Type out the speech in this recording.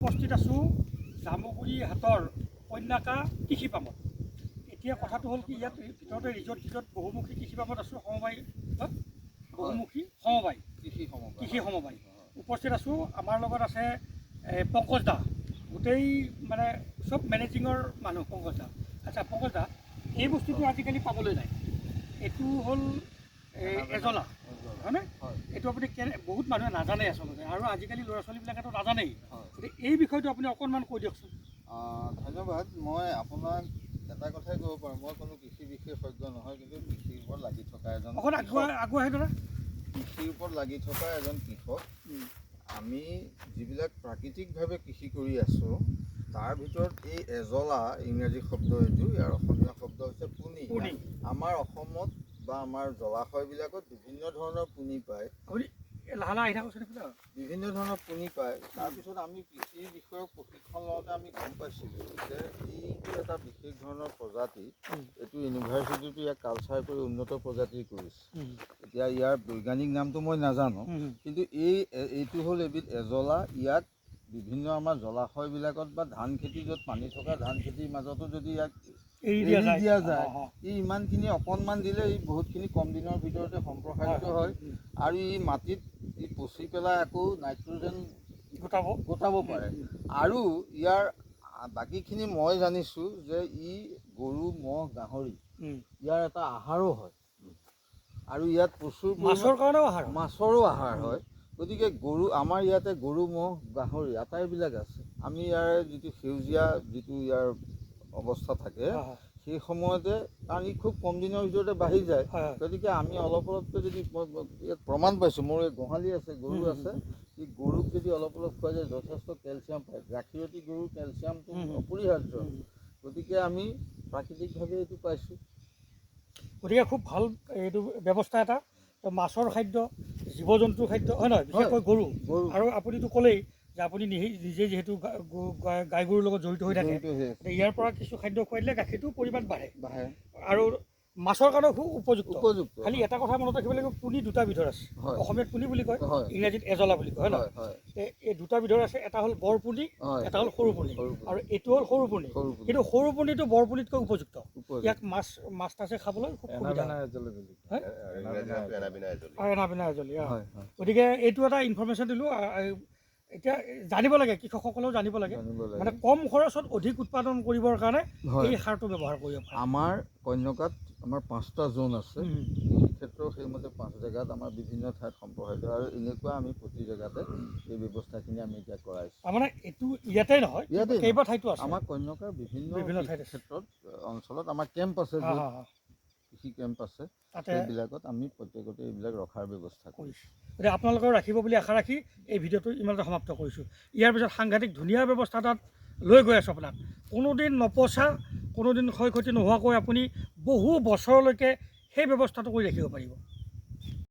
উপস্থিত আছোঁ জামুগুৰি হাটৰ কন্যাকা কৃষি পামত। এতিয়া কথাটো হ'ল কি, ইয়াত ভিতৰতে ৰিজৰ্ট বহুমুখী কৃষি পামত আছোঁ, বহুমুখী সমবায় কৃষি সমবায় উপস্থিত আছোঁ। আমাৰ লগত আছে পংকজ দা, গোটেই মানে চব মেনেজিঙৰ মানুহ পংকজ দা। আচ্ছা পংকজ দা, এই বস্তুটো আজিকালি পাবলৈ নাই, এইটো হ'ল এজলা হয়নে? এইটো আপুনি বহুত মানুহে নাজানে আচলতে, আৰু আজিকালি ল'ৰা ছোৱালীবিলাকেতো নাজানেই। গতিকে এই বিষয়টো আপুনি অকণমান কৈ দিয়কচোন। ধন্যবাদ। মই আপোনাক এটা কথাই ক'ব পাৰোঁ, মই কোনো কৃষি বিশেষজ্ঞ নহয়, কিন্তু কৃষিৰ ওপৰত লাগি থকা এজন কৃষিৰ ওপৰত লাগি থকা এজন কৃষক। আমি যিবিলাক প্ৰাকৃতিকভাৱে কৃষি কৰি আছোঁ, তাৰ ভিতৰত এই এজলা ইংৰাজী শব্দ এইটো, ইয়াৰ অসমীয়া শব্দ হৈছে পুনি। আমাৰ অসমত বা আমাৰ জলাশয়বিলাকত বিভিন্ন ধৰণৰ পুনি পায়, বিভিন্ন ধৰণৰ পুনি পায়। তাৰপিছত আমি কৃষি বিষয়ক প্ৰশিক্ষণ লওঁতে আমি গম পাইছিলোঁ যে এইটো এটা বিশেষ ধৰণৰ প্ৰজাতি, এইটো ইউনিভাৰ্চিটিটো ইয়াক কালচাৰ কৰি উন্নত প্ৰজাতিৰ কৰিছে। এতিয়া ইয়াৰ বৈজ্ঞানিক নামটো মই নাজানো, কিন্তু এইটো হ'ল এবিধ এজলা। ইয়াক বিভিন্ন আমাৰ জলাশয়বিলাকত বা ধান খেতি, য'ত পানী থকা ধান খেতিৰ মাজতো যদি ইয়াক এৰি দিয়া যায়, ই ইমানখিনি অকণমান দিলে ই বহুতখিনি কম দিনৰ ভিতৰতে সম্প্ৰসাৰিত হয়, আৰু ই মাটিত পচি পেলাই আকৌ নাইট্ৰজেন গোটাব পাৰে। আৰু ইয়াৰ বাকীখিনি মই জানিছোঁ যে ই গৰু, ম'হ, গাহৰি ইয়াৰ এটা আহাৰো হয়, আৰু ইয়াত প্ৰচুৰ মাছৰো আহাৰ হয়। গতিকে আমাৰ ইয়াতে গৰু, ম'হ, গাহৰি আটাইবিলাক আছে। আমি ইয়াৰ যিটো সেউজীয়া ইয়াৰ অৱস্থা থাকে, সেই সময়তে, কাৰণ ই খুব কম দিনৰ ভিতৰতে বাঢ়ি যায়, গতিকে আমি অলপকৈ যদি ইয়াত প্ৰমাণ পাইছোঁ, মোৰ এই গোহালি আছে, গৰু আছে, এই গৰুক যদি অলপ খোৱা যায় যথেষ্ট কেলছিয়াম পায়। গাখীৰতী গৰুৰ কেলছিয়ামটো অপৰিহাৰ্য, গতিকে আমি প্ৰাকৃতিকভাৱে এইটো পাইছোঁ। গতিকে খুব ভাল এইটো ব্যৱস্থা এটা। মাছৰ খাদ্য, জীৱ জন্তুৰ খাদ্য হয় নহয়, বিশেষকৈ গৰু। আৰু আপুনিতো ক'লেই যে আপুনি নিজে যিহেতু গাই গৰুৰ লগত জড়িত হৈ থাকে, ইয়াৰ পৰা কিছু খাদ্য খুৱাই দিলে গাখীৰটোৰ পৰিমাণ বাঢ়ে, আৰু মাছৰ কাৰণেও খুব উপযুক্ত। খালি এটা কথা মনত ৰাখিব লাগিব, পুনি দুটা বিধৰ আছে। অসমীয়াত পুনি বুলি কয়, ইংৰাজীত এজলা বুলি কয়, হয় নহয়? এই দুটা বিধৰ আছে, এটা হ'ল বৰ পুনি, এটা হ'ল সৰু পুনি, আৰু এইটো হ'ল সৰু পুনি। কিন্তু সৰু পুনিটো বৰ পুনিতকৈ উপযুক্ত। ইয়াক মাছ তাছে খাবলৈ খুব সুবিধা। গতিকে এইটো এটা ইনফৰমেশ্যন দিলোঁ। এতিয়া জানিব লাগে, কৃষকসকলেও জানিব লাগে, মানে কম খৰচত অধিক উৎপাদন কৰিবৰ কাৰণে এই সাৰটো ব্যৱহাৰ কৰিব পাৰে। আমাৰ কন্যকাত আমাৰ 5টা জোন আছে, কৃষি ক্ষেত্ৰৰ সেইমতে 5 জেগাত আমাৰ বিভিন্ন ঠাইত সম্প্ৰসাৰিত, আৰু এনেকুৱা আমি প্ৰতি জেগাতে এই ব্যৱস্থাখিনি আমি এতিয়া কৰাইছোঁ। তাৰমানে এইটো ইয়াতে নহয়, কেইবা ঠাইতো আছে। আমাৰ কন্যকাৰ বিভিন্ন ক্ষেত্ৰত অঞ্চলত আমাৰ কেম্প আছে, কৃষি কেম্প আছে, সেইবিলাকত আমি প্ৰত্যেকতে এইবিলাক ৰখাৰ ব্যৱস্থা কৰিছোঁ। গতিকে আপোনালোকেও ৰাখিব বুলি আশা ৰাখি এই ভিডিঅ'টো ইমানতে সমাপ্ত কৰিছোঁ। ইয়াৰ পিছত সাংঘাতিক ধুনীয়া ব্যৱস্থা তাত লৈ গৈ আছোঁ আপোনাক। কোনোদিন নপচা, কোনোদিন ক্ষয় ক্ষতি নোহোৱাকৈ আপুনি বহু বছৰলৈকে সেই ব্যৱস্থাটো কৰি ৰাখিব পাৰিব।